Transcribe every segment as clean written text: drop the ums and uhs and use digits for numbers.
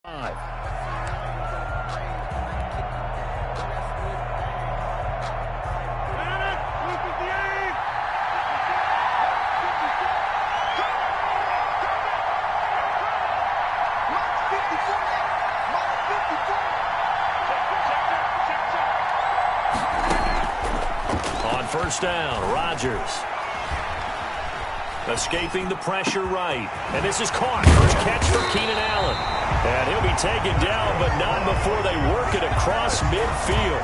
On first down, Rodgers. Escaping the pressure right. And this is caught. First catch for Keenan Allen. And he'll be taken down, but not before they work it across midfield.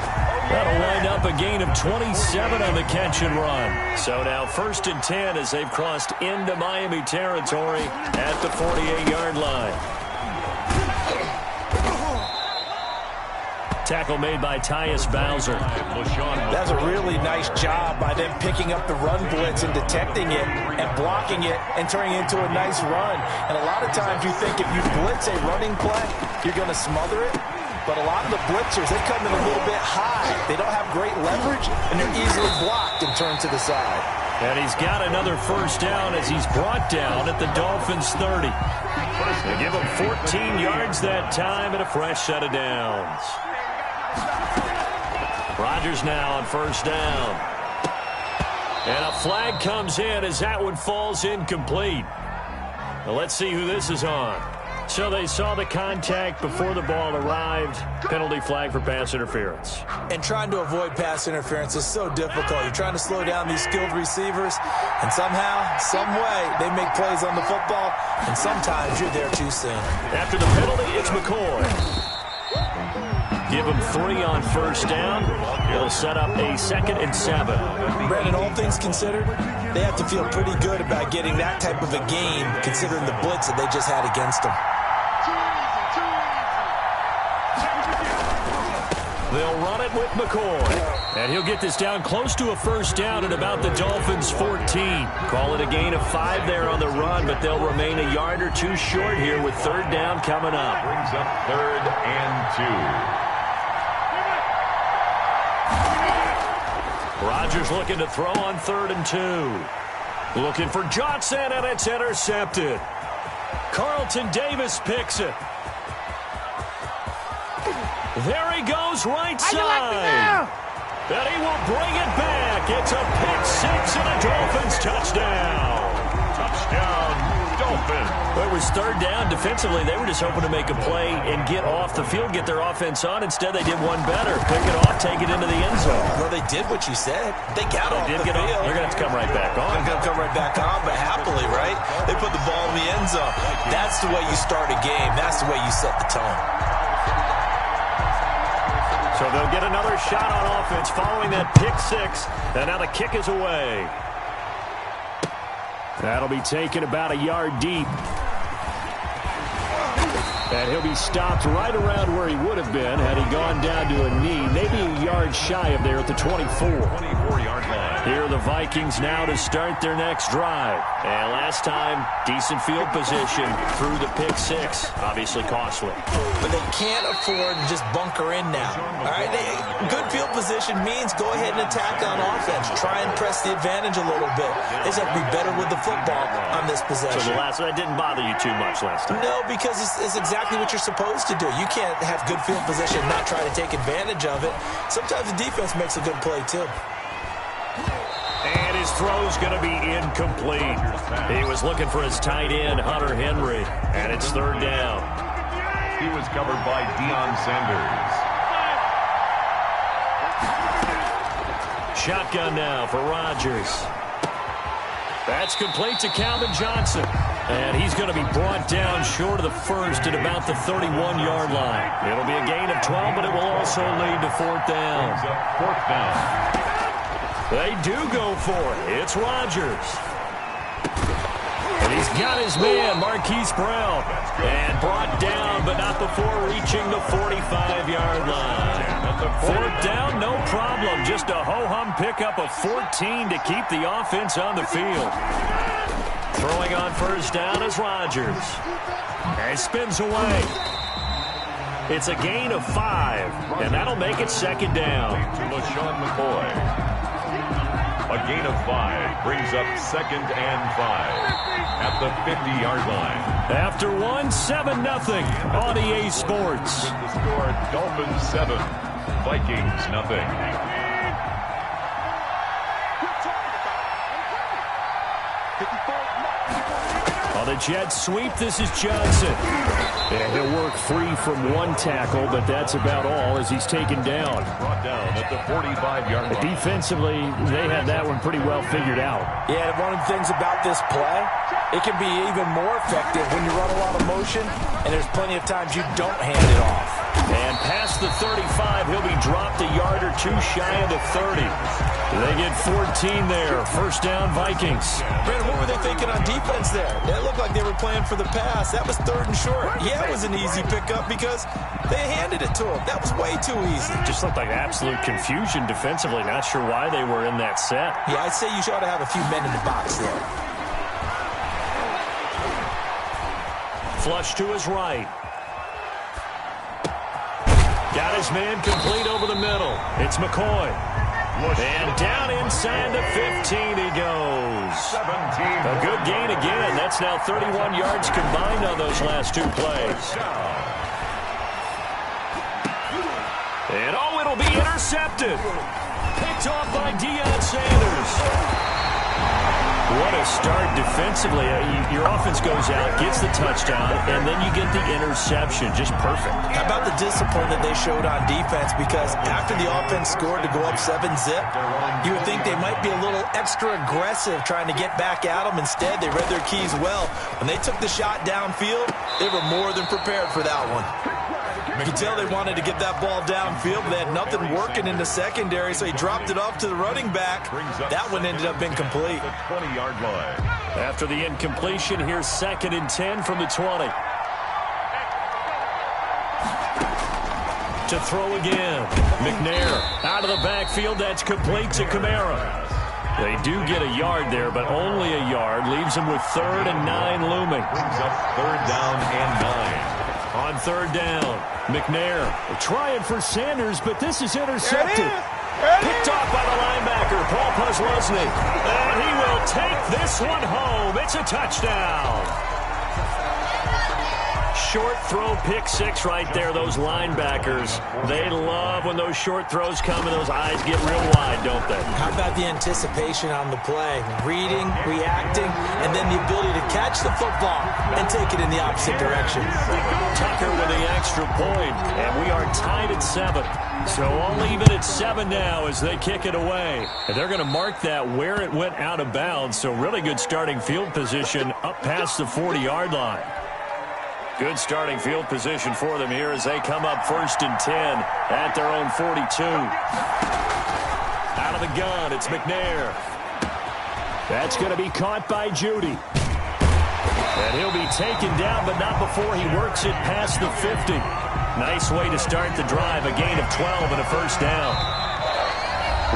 That'll wind up a gain of 27 on the catch and run. So now 1st and 10 as they've crossed into Miami territory at the 48-yard line. Tackle made by Tyus Bowser. That's a really nice job by them picking up the run blitz and detecting it and blocking it and turning it into a nice run. And a lot of times you think if you blitz a running play, you're going to smother it. But a lot of the blitzers, they come in a little bit high. They don't have great leverage, and they're easily blocked and turned to the side. And he's got another first down as he's brought down at the Dolphins' 30. They give him 14 yards that time and a fresh set of downs. Rodgers now on first down. And a flag comes in as that one falls incomplete. Now let's see who this is on. So they saw the contact before the ball arrived. Penalty flag for pass interference. And trying to avoid pass interference is so difficult. You're trying to slow down these skilled receivers, and somehow, some way, they make plays on the football, and sometimes you're there too soon. After the penalty, it's McCoy. Give him 3 on first down. It'll set up a 2nd and 7. Brandon, all things considered, they have to feel pretty good about getting that type of a game, considering the blitz that they just had against them. They'll run it with McCoy. And he'll get this down close to a first down at about the Dolphins' 14. Call it a gain of 5 there on the run, but they'll remain a yard or two short here with 3rd down coming up. Brings up 3rd and 2. Rodgers looking to throw on 3rd and 2. Looking for Johnson, and it's intercepted. Carlton Davis picks it. There he goes, right side. And he will bring it back. It's a pick 6 and a Dolphins touchdown. Touchdown, Dolphins. Well, it was 3rd down. Defensively, they were just hoping to make a play and get off the field, get their offense on. Instead, they did one better. Pick it off, take it into the end zone. Well, they did what you said. They got off the field. They're going to have to come right back on. They're going to come right back on, but happily, right? They put the ball in the end zone. That's the way you start a game. That's the way you set the tone. So they'll get another shot on offense following that pick 6. And now the kick is away. That'll be taken about a yard deep. And he'll be stopped right around where he would have been had he gone down to a knee, maybe a yard shy of there at the 24. 24-yard line. Here are the Vikings now to start their next drive. And last time, decent field position through the pick 6. Obviously costly. But they can't afford to just bunker in now. All right, good field position means go ahead and attack on offense. Try and press the advantage a little bit. They just have to be better with the football on this possession. So that didn't bother you too much last time? No, because it's exactly what you're supposed to do. You can't have good field position and not try to take advantage of it. Sometimes the defense makes a good play, too. And his throw's going to be incomplete. He was looking for his tight end, Hunter Henry, and it's 3rd down. He was covered by Deion Sanders. Shotgun now for Rodgers. That's complete to Calvin Johnson. And he's going to be brought down short of the first at about the 31-yard line. It'll be a gain of 12, but it will also lead to 4th down. 4th down. They do go for it. It's Rodgers. And he's got his man, Marquise Brown. And brought down, but not before reaching the 45-yard line. 4th down, no problem. Just a ho-hum pickup of 14 to keep the offense on the field. Throwing on first down is Rodgers. And spins away. It's a gain of 5, and that'll make it 2nd down. LaShawn McCoy. A gain of 5 brings up 2nd and 5 at the 50-yard line. After 7-0 on EA Sports. With the score, Dolphins 7, Vikings nothing. On the jet sweep, this is Johnson. And he'll work free from one tackle, but that's about all as he's taken down. Brought down at the 45-yard line. Defensively, they had that one pretty well figured out. Yeah, and one of the things about this play, it can be even more effective when you run a lot of motion, and there's plenty of times you don't hand it off. And past the 35, he'll be dropped a yard or two shy of the 30. They get 14 there. First down, Vikings. Brandon, what were they thinking on defense there? It looked like they were playing for the pass. That was 3rd and short. Yeah, it was an easy pickup because they handed it to him. That was way too easy. Just looked like absolute confusion defensively. Not sure why they were in that set. Yeah, I'd say you ought to have a few men in the box there. Flush to his right. Got his man complete over the middle. It's McCoy. And down inside the 15 he goes. 17. A good gain again. That's now 31 yards combined on those last 2 plays. And it'll be intercepted. Picked off by Deion Sanders. What a start defensively. Your offense goes out, gets the touchdown, and then you get the interception. Just perfect. How about the discipline that they showed on defense? Because after the offense scored to go up 7-0, you would think they might be a little extra aggressive trying to get back at them. Instead, they read their keys well. When they took the shot downfield, they were more than prepared for that one. You can tell they wanted to get that ball downfield, but they had nothing working in the secondary, so he dropped it off to the running back. That one ended up being complete. The 20-yard line. After the incompletion, here's 2nd and 10 from the 20. To throw again. McNair out of the backfield. That's complete to Kamara. They do get a yard there, but only a yard. Leaves them with 3rd and 9 looming. Brings up 3rd down and 9. On 3rd down, McNair trying for Sanders, but this is intercepted. Picked off by the linebacker, Paul Posluszny. And he will take this one home. It's a touchdown. Short throw, pick 6 right there. Those linebackers, they love when those short throws come and those eyes get real wide, don't they? How about the anticipation on the play? Reading, reacting, and then the ability to catch the football and take it in the opposite direction. Tucker with the extra point, and we are tied at 7. So all even at 7 now as they kick it away. And they're going to mark that where it went out of bounds. So really good starting field position up past the 40-yard line. Good starting field position for them here as they come up 1st and 10 at their own 42. Out of the gun, it's McNair. That's going to be caught by Judy. And he'll be taken down, but not before he works it past the 50. Nice way to start the drive, a gain of 12 and a first down.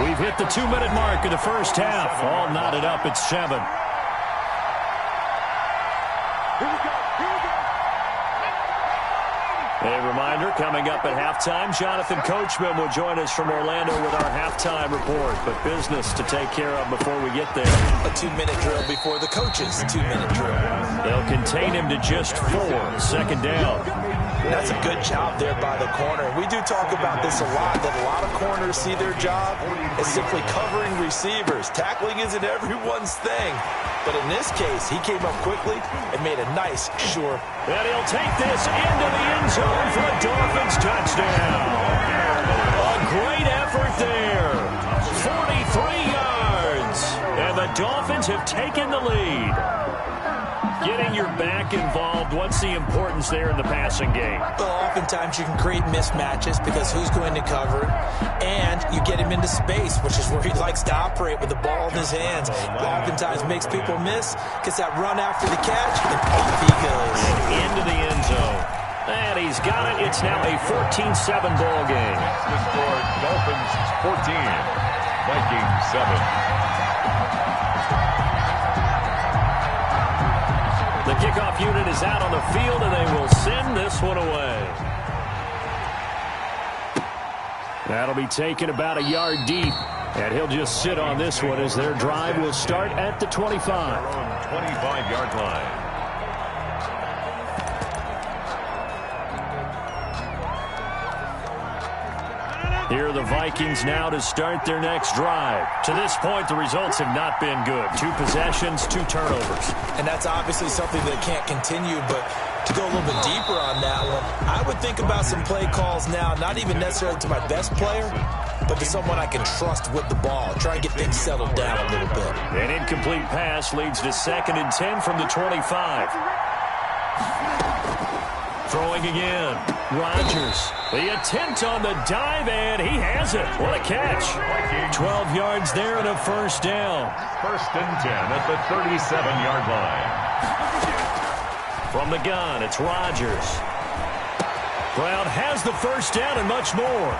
We've hit the 2-minute mark of the first half. All knotted up at 7. A reminder, coming up at halftime, Jonathan Coachman will join us from Orlando with our halftime report. But business to take care of before we get there. A 2-minute drill before the coach's 2-minute drill. They'll contain him to just 4. 2nd down. That's a good job there by the corner. We do talk about this a lot, that a lot of corners see their job as simply covering receivers. Tackling isn't everyone's thing. But in this case, he came up quickly and made a nice, sure. And he'll take this into the end zone for a Dolphins touchdown. A great effort there. 43 yards. And the Dolphins have taken the lead. Getting your back involved, what's the importance there in the passing game? Well, oftentimes you can create mismatches because who's going to cover it, and you get him into space, which is where he likes to operate with the ball in his hands. Oftentimes makes people miss, gets that run after the catch, and off he goes. Into the end zone. And he's got it. It's now a 14-7 ball game. That's the score. Dolphins 14, Vikings 7. The kickoff unit is out on the field, and they will send this one away. That'll be taken about a yard deep. And he'll just sit on this one as their drive will start at the 25. 25-yard line. Here are the Vikings now to start their next drive. To this point, the results have not been good. 2 possessions, 2 turnovers. And that's obviously something that can't continue, but to go a little bit deeper on that one, I would think about some play calls now, not even necessarily to my best player, but to someone I can trust with the ball. Try and get things settled down a little bit. An incomplete pass leads to 2nd and 10 from the 25. Throwing again. Rodgers. The attempt on the dive, and he has it. What a catch. 12 yards there and a first down. 1st and 10 at the 37-yard line. From the gun, it's Rodgers. Brown has the first down and much more.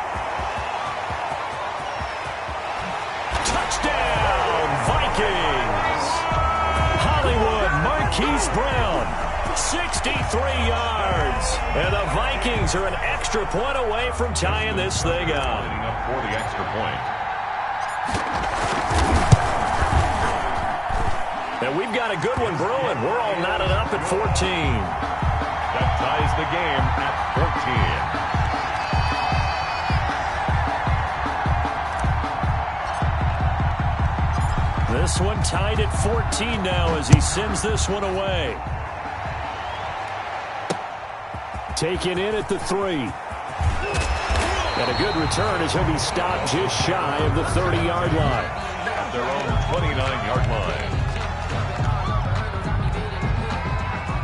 Touchdown, Vikings. Hollywood Marquise Brown, 63 yards. And the Vikings are an extra point away from tying this thing up. Lining up for the extra point. And we've got a good one brewing. We're all knotted up at 14. That ties the game at 14. This one tied at 14 now as he sends this one away. Taken in at the 3. And a good return as he'll be stopped just shy of the 30-yard line. At their own 29-yard line.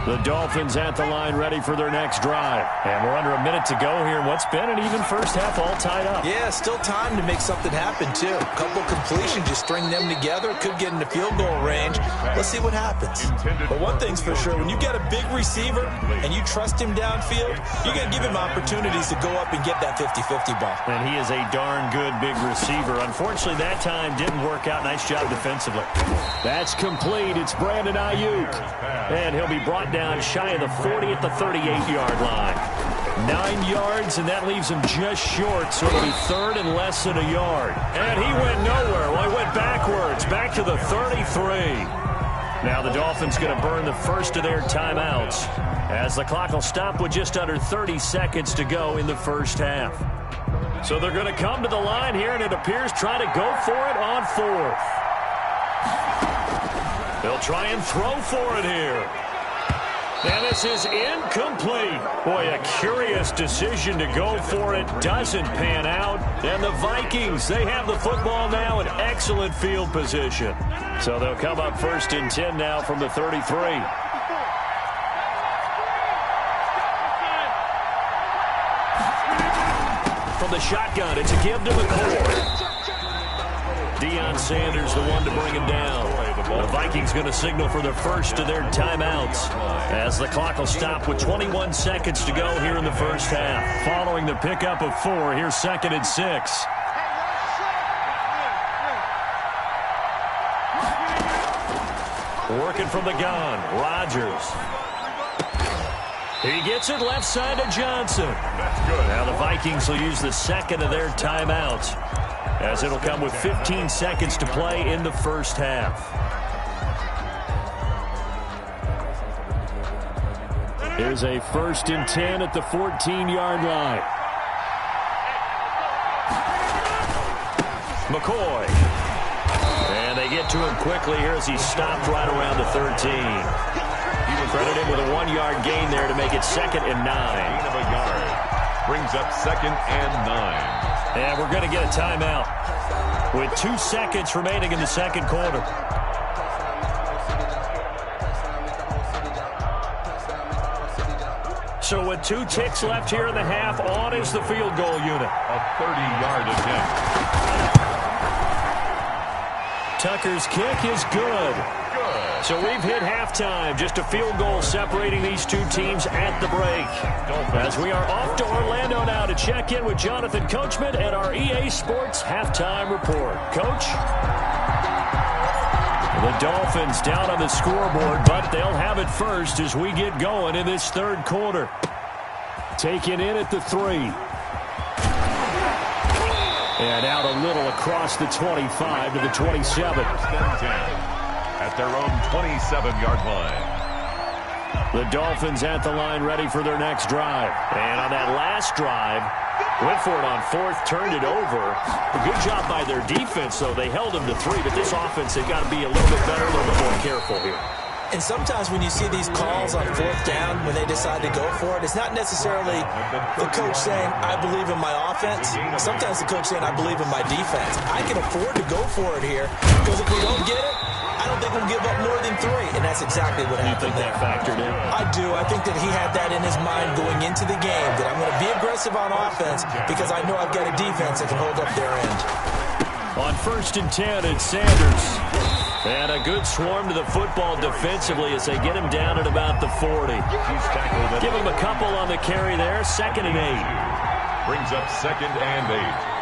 The Dolphins at the line ready for their next drive. And we're under a minute to go here in what's been an even first half all tied up. Yeah, still time to make something happen, too. A couple completions, just string them together. Could get into field goal range. Let's see what happens. But one thing's for sure, when you get a big receiver and you trust him downfield, you're going to give him opportunities to go up and get that 50-50 ball. And he is a darn good big receiver. Unfortunately, that time didn't work out. Nice job defensively. That's complete. It's Brandon Ayuk. And he'll be brought down shy of the 40 at the 38-yard line. 9 yards, and that leaves him just short, so it'll be 3rd and less than a yard. And he went nowhere. Well, he went backwards, back to the 33. Now the Dolphins going to burn the first of their timeouts as the clock will stop with just under 30 seconds to go in the first half. So they're going to come to the line here, and it appears try to go for it on 4th. They'll try and throw for it here. And this is incomplete. Boy, a curious decision to go for it. Doesn't pan out. And the Vikings, they have the football now in excellent field position. So they'll come up 1st and 10 now from the 33. From the shotgun, it's a give to McCoy. Deion Sanders, the one to bring him down. The Vikings going to signal for the first of their timeouts as the clock will stop with 21 seconds to go here in the first half. Following the pickup of 4, here's 2nd and 6. Working from the gun, Rodgers. He gets it left side to Johnson. That's good. Now the Vikings will use the 2nd of their timeouts, as it'll come with 15 seconds to play in the first half. Here's a 1st and 10 at the 14-yard line. McCoy. And they get to him quickly here as he stopped right around the 13. Credit him with a 1-yard gain there to make it 2nd and 9. Gain of a yard. Brings up 2nd and 9. And we're going to get a timeout with 2 seconds remaining in the second quarter. So with 2 ticks left here in the half, on is the field goal unit. A 30-yard attempt. Tucker's kick is good. So we've hit halftime. Just a field goal separating these 2 teams at the break. As we are off to Orlando now to check in with Jonathan Coachman and our EA Sports halftime report. Coach? The Dolphins down on the scoreboard, but they'll have it first as we get going in this third quarter. Taken in at the 3. And out a little across the 25 to the 27. At their own 27-yard line. The Dolphins at the line ready for their next drive. And on that last drive, went for it on fourth, turned it over. A good job by their defense, though. They held them to 3, but this offense, they've got to be a little bit better, a little bit more careful here. And sometimes when you see these calls on fourth down, when they decide to go for it, it's not necessarily the coach saying, I believe in my offense. Sometimes the coach saying, I believe in my defense. I can afford to go for it here because if we don't get it, I don't think we'll give up more than 3, and that's exactly what happened. You think that factored in? I do. I think that he had that in his mind going into the game, that I'm going to be aggressive on offense because I know I've got a defense that can hold up their end. On 1st and 10, it's Sanders. And a good swarm to the football defensively as they get him down at about the 40. Give him a couple on the carry there. 2nd and 8. Brings up 2nd and 8.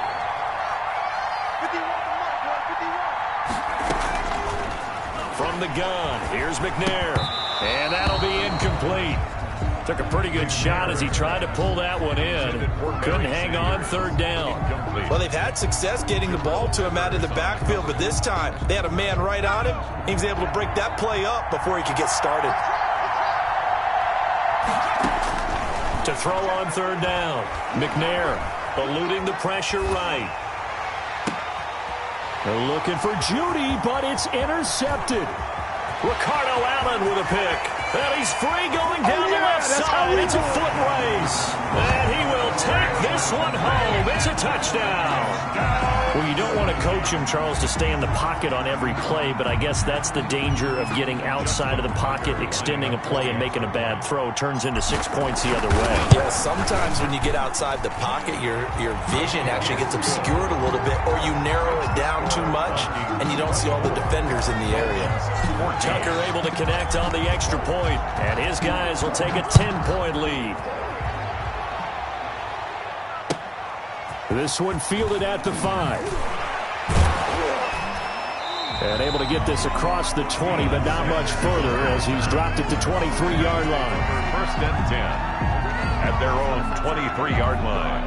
From the gun, here's McNair. And that'll be incomplete. Took a pretty good shot as he tried to pull that one in. Couldn't hang on 3rd down. Well, they've had success getting the ball to him out of the backfield, but this time they had a man right on him. He was able to break that play up before he could get started. To throw on 3rd down, McNair eluding the pressure right. They're looking for Judy, but it's intercepted. Ricardo Allen with a pick. And he's free going down the left side. It's a foot race. And he will take this one home. It's a touchdown. Well, you don't want to coach him, Charles, to stay in the pocket on every play, but I guess that's the danger of getting outside of the pocket, extending a play, and making a bad throw. Turns into 6 points the other way. Yeah, sometimes when you get outside the pocket, your vision actually gets obscured a little bit, or you narrow it down too much, and you don't see all the defenders in the area. Tucker able to connect on the extra point, and his guys will take a 10-point lead. This one fielded at the 5. And able to get this across the 20, but not much further as he's dropped it to 23-yard line. 1st and 10 at their own 23-yard line.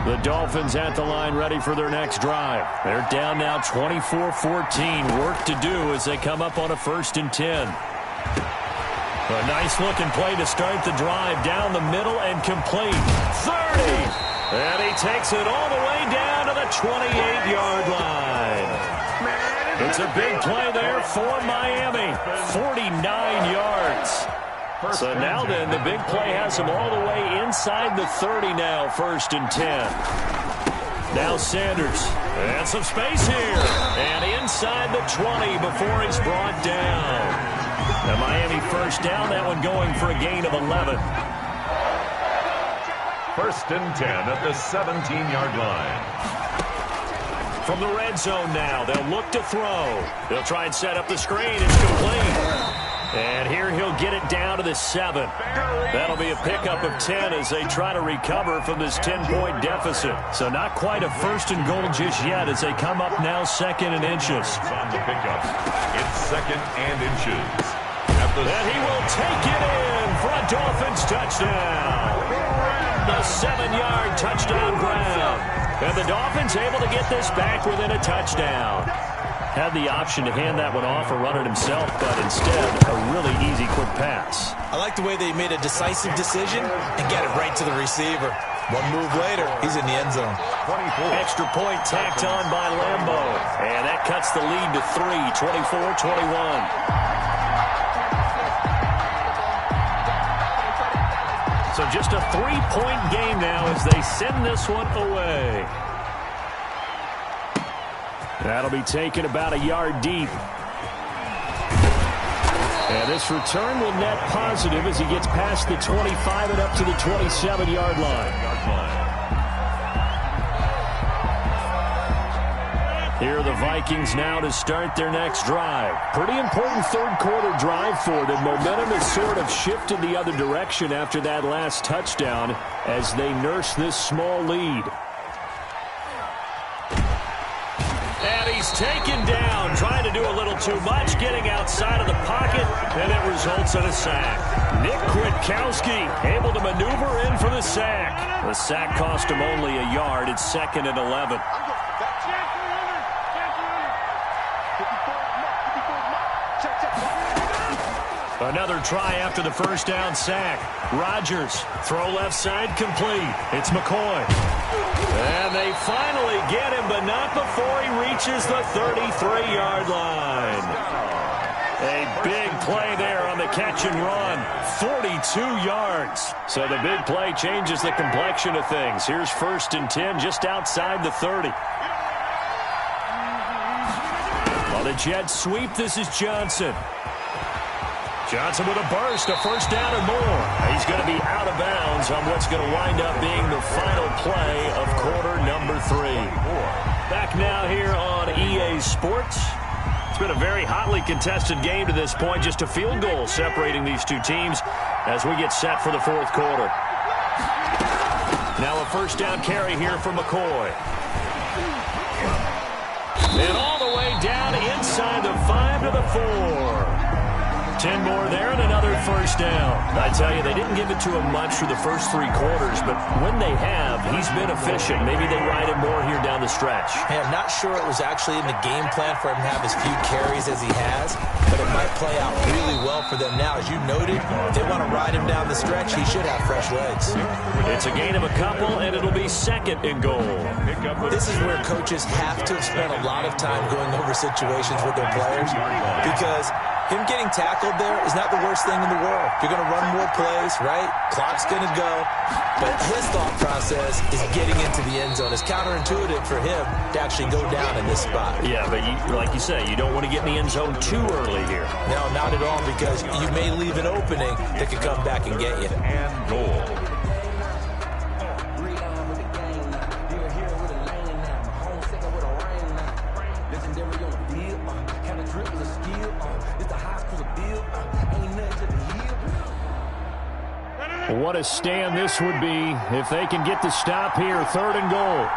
The Dolphins at the line ready for their next drive. They're down now 24-14. Work to do as they come up on a 1st and 10. A nice-looking play to start the drive down the middle and complete. 30! And he takes it all the way down to the 28-yard line. It's a big play there for Miami. 49 yards. So now then, the big play has him all the way inside the 30 now, 1st and 10. Now Sanders. And some space here. And inside the 20 before he's brought down. The Miami 1st down, that one going for a gain of 11. 1st and 10 at the 17-yard line. From the red zone now, they'll look to throw. They'll try and set up the screen. It's complete. And here he'll get it down to the 7. That'll be a pickup of 10 as they try to recover from this 10-point deficit. So not quite a 1st and goal just yet as they come up now 2nd and inches. On the pickup, it's 2nd and inches. And he will take it in for a Dolphins touchdown. The 7-yard touchdown grab. And the Dolphins able to get this back within a touchdown. Had the option to hand that one off or run it himself, but instead a really easy quick pass. I like the way they made a decisive decision and got it right to the receiver. One move later, he's in the end zone. 24. Extra point tacked on by Lambo. And that cuts the lead to 3, 24-21. So just a 3-point game now as they send this one away. That'll be taken about a yard deep. And this return will net positive as he gets past the 25 and up to the 27-yard line. Here are the Vikings now to start their next drive. Pretty important third-quarter drive for them. Momentum has sort of shifted the other direction after that last touchdown as they nurse this small lead. And he's taken down, trying to do a little too much, getting outside of the pocket, and it results in a sack. Nick Kwiatkowski able to maneuver in for the sack. The sack cost him only a yard. It's 2nd and 11. Another try after the first down sack. Rodgers, throw left side, complete. It's McCoy. And they finally get him, but not before he reaches the 33-yard line. A big play there on the catch and run. 42 yards. So the big play changes the complexion of things. Here's 1st and 10 just outside the 30. On the jet sweep, this is Johnson. Johnson with a burst, a first down or more. He's going to be out of bounds on what's going to wind up being the final play of quarter number 3. Back now here on EA Sports. It's been a very hotly contested game to this point. Just a field goal separating these two teams as we get set for the 4th quarter. Now a first down carry here for McCoy. And all the way down inside the 5 to the 4. 10 more there and another first down. I tell you, they didn't give it to him much through the first 3 quarters, but when they have, he's been efficient. Maybe they ride him more here down the stretch. Hey, I'm not sure it was actually in the game plan for him to have as few carries as he has, but it might play out really well for them now. As you noted, if they want to ride him down the stretch, he should have fresh legs. It's a gain of a couple, and it'll be 2nd and goal. This is where coaches have to have spent a lot of time going over situations with their players, because him getting tackled there is not the worst thing in the world. You're going to run more plays, right? Clock's going to go. But his thought process is getting into the end zone. It's counterintuitive for him to actually go down in this spot. Yeah, but like you say, you don't want to get in the end zone too early here. No, not at all, because you may leave an opening that could come back and get you. And goal. What a stand this would be if they can get the stop here. 3rd and goal.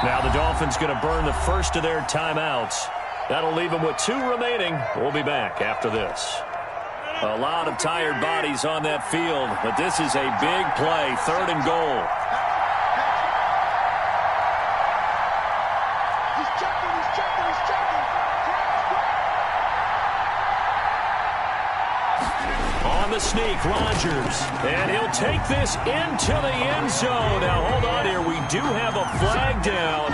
Now the Dolphins going to burn the first of their timeouts. That'll leave them with 2 remaining. We'll be back after this. A lot of tired bodies on that field, but this is a big play. 3rd and goal. Sneak, Rodgers, and he'll take this into the end zone. Now, hold on here. We do have a flag down,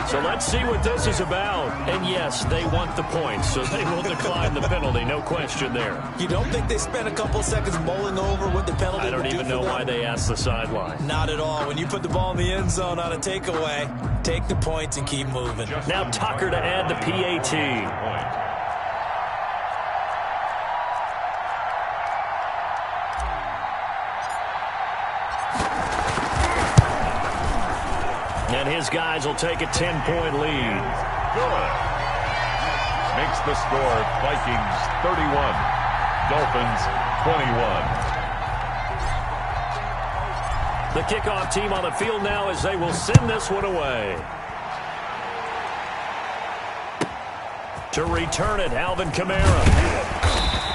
so let's see what this is about. And, yes, they want the points, so they will decline the penalty. No question there. You don't think they spent a couple seconds mulling over what the penalty I don't even know why they asked the sideline. Not at all. When you put the ball in the end zone on a takeaway, take the points and keep moving. Now Tucker to add the PAT. And his guys will take a 10-point lead. Good. Makes the score Vikings 31, Dolphins 21. The kickoff team on the field now as they will send this one away. To return it, Alvin Kamara.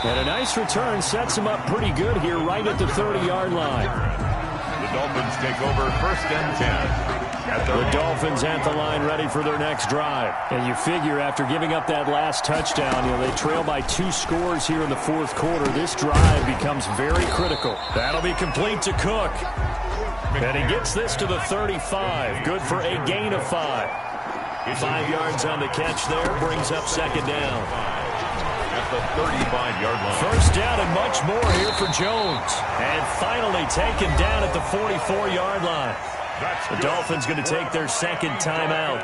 And a nice return sets him up pretty good here right at the 30-yard line. The Dolphins take over 1st and 10. The Dolphins at the line ready for their next drive. And you figure after giving up that last touchdown, they trail by 2 scores here in the 4th quarter. This drive becomes very critical. That'll be complete to Cook. And he gets this to the 35. Good for a gain of 5. 5 yards on the catch there. Brings up 2nd down. At the 35-yard line. First down and much more here for Jones. And finally taken down at the 44-yard line. The Dolphins going to take their 2nd timeout.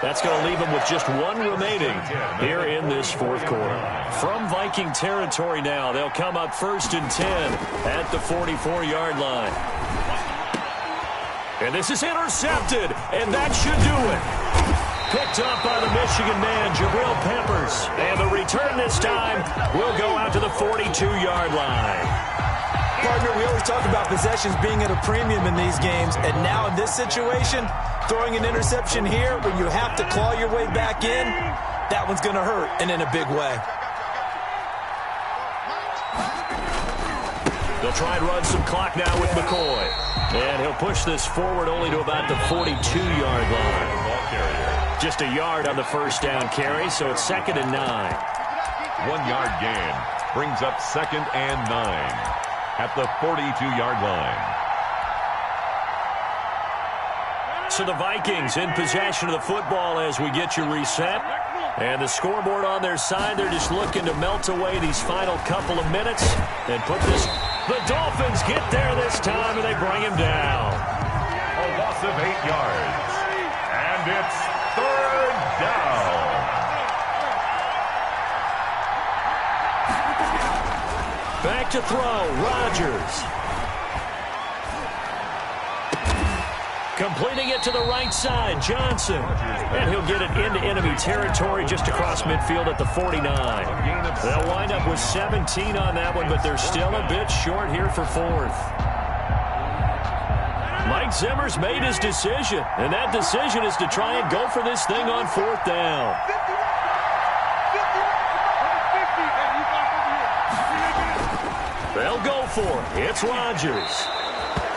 That's going to leave them with just 1 remaining here in this 4th quarter. From Viking territory now, they'll come up 1st and 10 at the 44-yard line. And this is intercepted, and that should do it. Picked up by the Michigan man, Jabril Peppers. And the return this time will go out to the 42-yard line. Partner, we always talk about possessions being at a premium in these games, and now in this situation, throwing an interception here when you have to claw your way back in, that one's going to hurt, and in a big way. They'll try and run some clock now with McCoy. And he'll push this forward only to about the 42-yard line. Just a yard on the first down carry, so it's 2nd and 9. 1-yard gain. Brings up 2nd and 9 at the 42-yard line. So the Vikings in possession of the football as we get you reset. And the scoreboard on their side, they're just looking to melt away these final couple of minutes and put this. The Dolphins get there this time, and they bring him down. A loss of 8 yards. And it's 3rd down. Back to throw, Rodgers. Completing it to the right side, Johnson. And he'll get it into enemy territory just across midfield at the 49. They'll wind up with 17 on that one, but they're still a bit short here for 4th. Mike Zimmer's made his decision, and that decision is to try and go for this thing on 4th down. They'll go for it. It's Rodgers.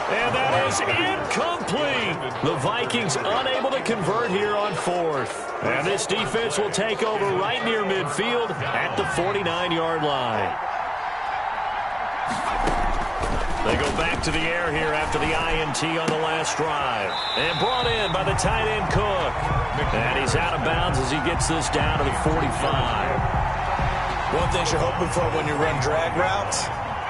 And that is incomplete. The Vikings unable to convert here on 4th. And this defense will take over right near midfield at the 49-yard line. They go back to the air here after the INT on the last drive. And brought in by the tight end Cook. And he's out of bounds as he gets this down to the 45. One thing you're hoping for when you run drag routes,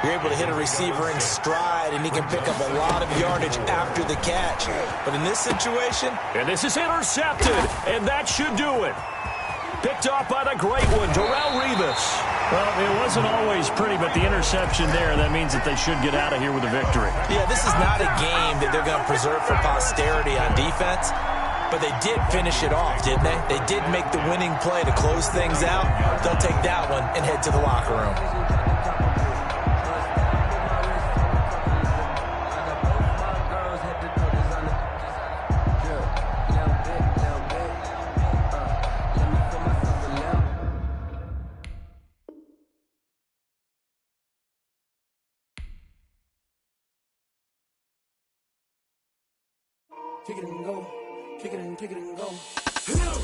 you're able to hit a receiver in stride, and he can pick up a lot of yardage after the catch. But in this situation... And this is intercepted, and that should do it. Picked off by the great one, Darrelle Revis. Well, it wasn't always pretty, but the interception there, that means that they should get out of here with a victory. Yeah, this is not a game that they're going to preserve for posterity on defense. But they did finish it off, didn't they? They did make the winning play to close things out. They'll take that one and head to the locker room. Kick it and go. Kick it and go.